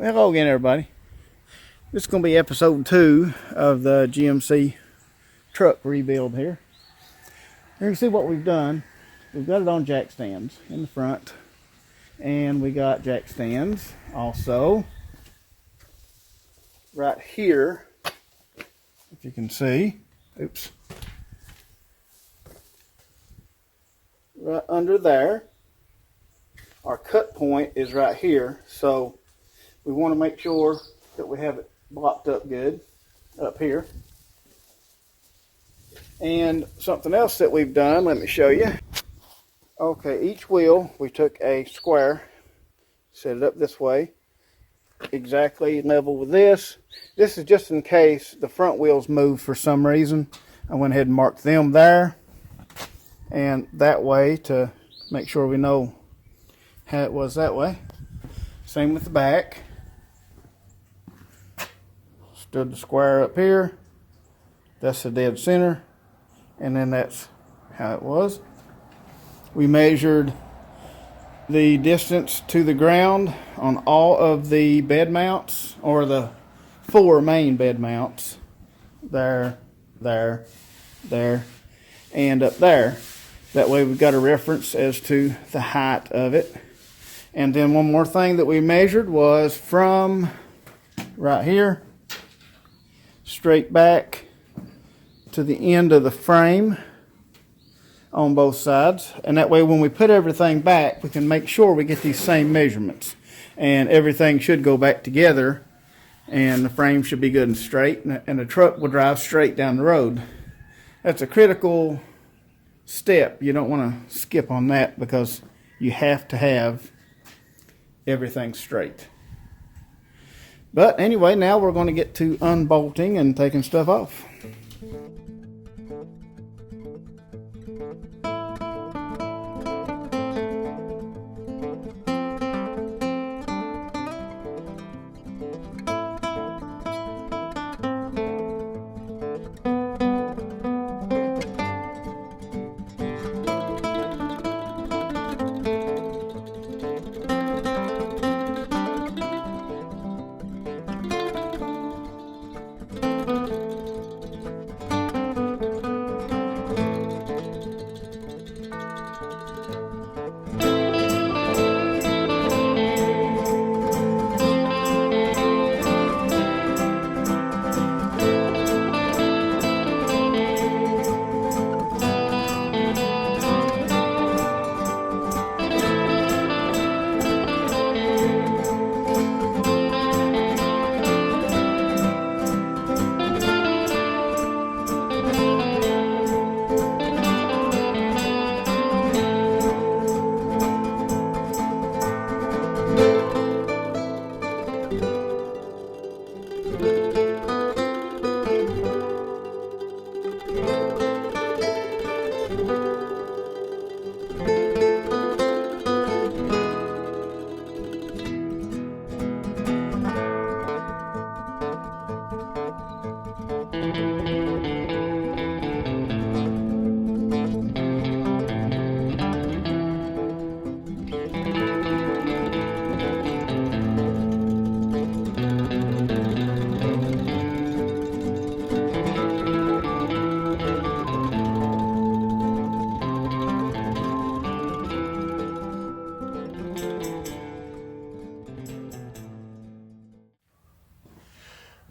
Hello again, everybody. This is going to be episode 2 of the GMC truck rebuild here. Here you can see what we've done. We've got it on jack stands in the front, and we got jack stands also right here, if you can see. Oops. Right under there. Our cut point is right here, so we want to make sure that we have it blocked up good up here. And something else that we've done, let me show you. Okay, each wheel we took a square, set it up this way, exactly level with this. This is just in case the front wheels move for some reason. I went ahead and marked them there, and that way to make sure we know how it was that way. Same with the back. Stood the square up here. That's the dead center. And then that's how it was. We measured the distance to the ground on all of the bed mounts, or the 4 main bed mounts. There, there, there, and up there. That way we've got a reference as to the height of it. And then one more thing that we measured was from right here straight back to the end of the frame on both sides. And that way when we put everything back, we can make sure we get these same measurements. And everything should go back together, and the frame should be good and straight, and the truck will drive straight down the road. That's a critical step. You don't want to skip on that, because you have to have everything straight. But anyway, now we're going to get to unbolting and taking stuff off.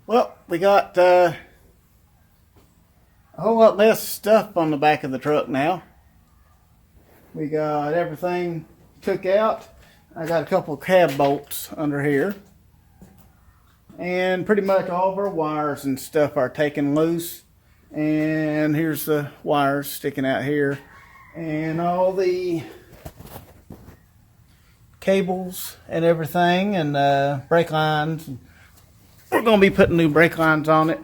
Well, we got a whole lot less stuff on the back of the truck now. We got everything took out. I got a couple cab bolts under here. And pretty much all of our wires and stuff are taken loose. And here's the wires sticking out here. And all the cables and everything, and brake lines. We're going to be putting new brake lines on it.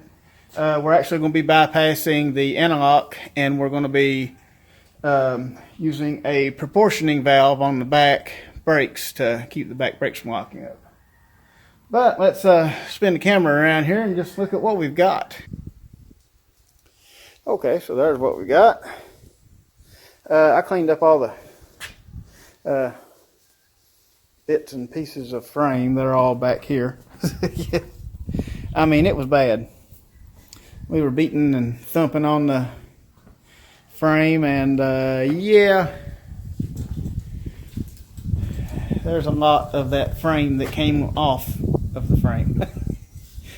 We're actually going to be bypassing the anti-lock, and we're going to be using a proportioning valve on the back brakes to keep the back brakes from locking up. But let's spin the camera around here and just look at what we've got. Okay, so there's what we got. I cleaned up all the bits and pieces of frame that are all back here. Yeah. I mean, it was bad. We were beating and thumping on the frame, and yeah, there's a lot of that frame that came off of the frame.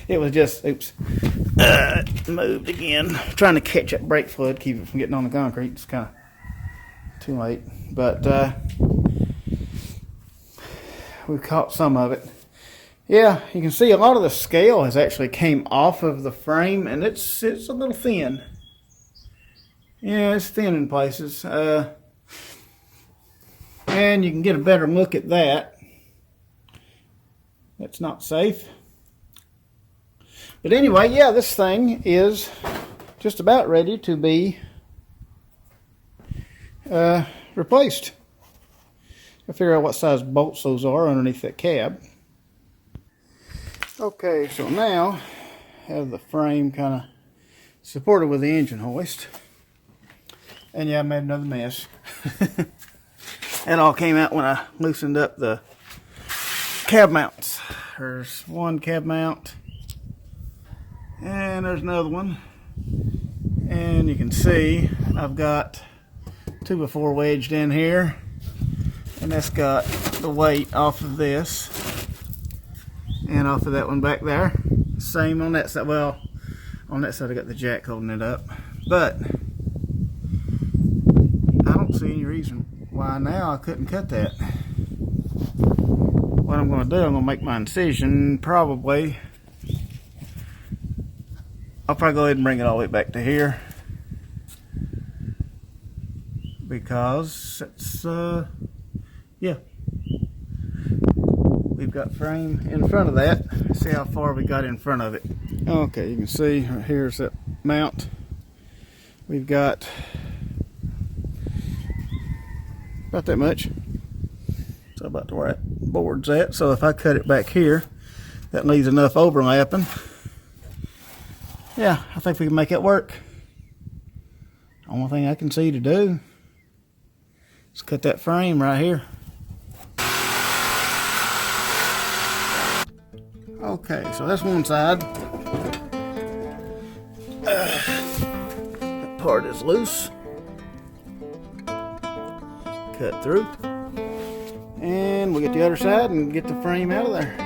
It was just, oops, moved again. I'm trying to catch that brake fluid, keep it from getting on the concrete. It's kind of too late, but we caught some of it. Yeah, you can see a lot of the scale has actually came off of the frame, and it's a little thin. Yeah, it's thin in places. And you can get a better look at that. That's not safe. But anyway, yeah, this thing is just about ready to be replaced. I'll figure out what size bolts those are underneath that cab. Okay, so now I have the frame kind of supported with the engine hoist. And yeah, I made another mess. That all came out when I loosened up the cab mounts. There's one cab mount, and there's another one. And you can see I've got 2x4 wedged in here, and that's got the weight off of this and off of that one back there. Same on that side. Well, on that side I got the jack holding it up, but I don't see any reason why now I couldn't cut that. What I'm going to do, I'm going to make my incision. Probably I'll probably go ahead and bring it all the way back to here, because it's yeah, we've got frame in front of that. See how far we got in front of it. Okay, you can see here's that mount. We've got about that much. So about where that board's at. So if I cut it back here, that leaves enough overlapping. Yeah, I think we can make it work. Only thing I can see to do is cut that frame right here. Okay, so that's one side. That part is loose. Cut through. And we'll get the other side and get the frame out of there.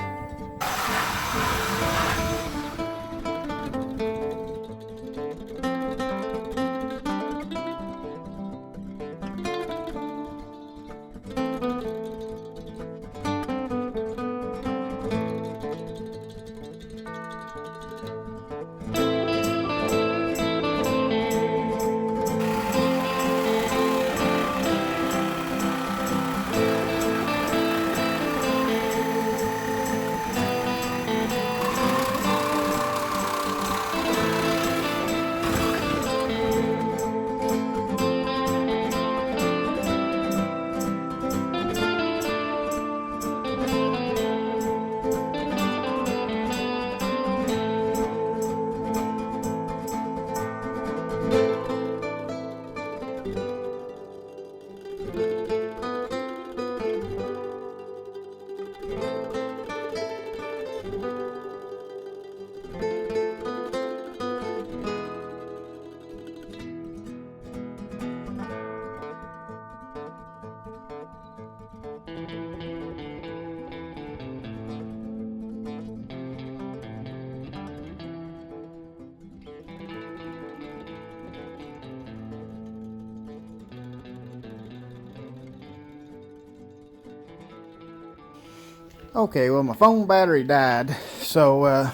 Okay, well, my phone battery died, so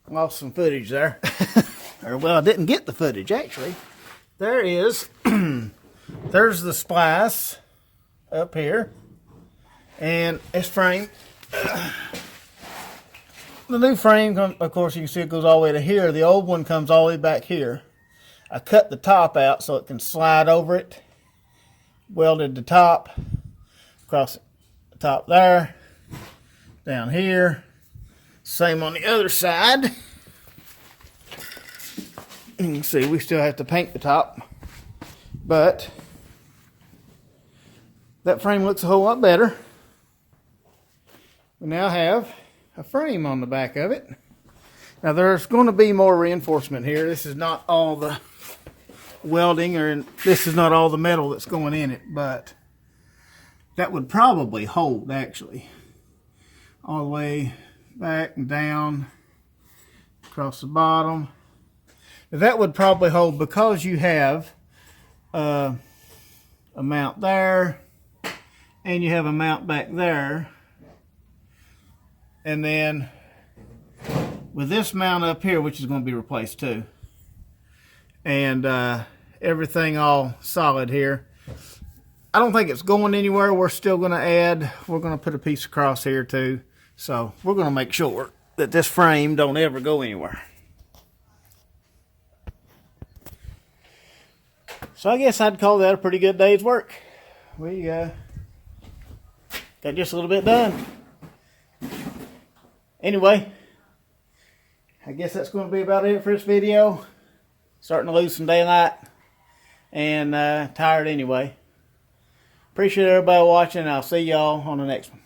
lost some footage there. Or, well, I didn't get the footage, actually. There is, there's the splice up here, and this frame. The new frame, of course, you can see it goes all the way to here. The old one comes all the way back here. I cut the top out so it can slide over it. Welded the top across the top there. Down here. Same on the other side. You can see we still have to paint the top. But that frame looks a whole lot better. we now have a frame on the back of it. Now there's going to be more reinforcement here. This is not all the welding, or this is not all the metal that's going in it, but that would probably hold actually all the way back and down across the bottom. That would probably hold because you have a mount there and you have a mount back there, and then with this mount up here, which is going to be replaced too, and everything all solid here. I don't think it's going anywhere. We're still going to we're going to put a piece across here too, so we're going to make sure that this frame don't ever go anywhere. So I guess I'd call that a pretty good day's work. We got just a little bit done. Anyway, I guess that's going to be about it for this video. Starting to lose some daylight and tired anyway. Appreciate everybody watching. I'll see y'all on the next one.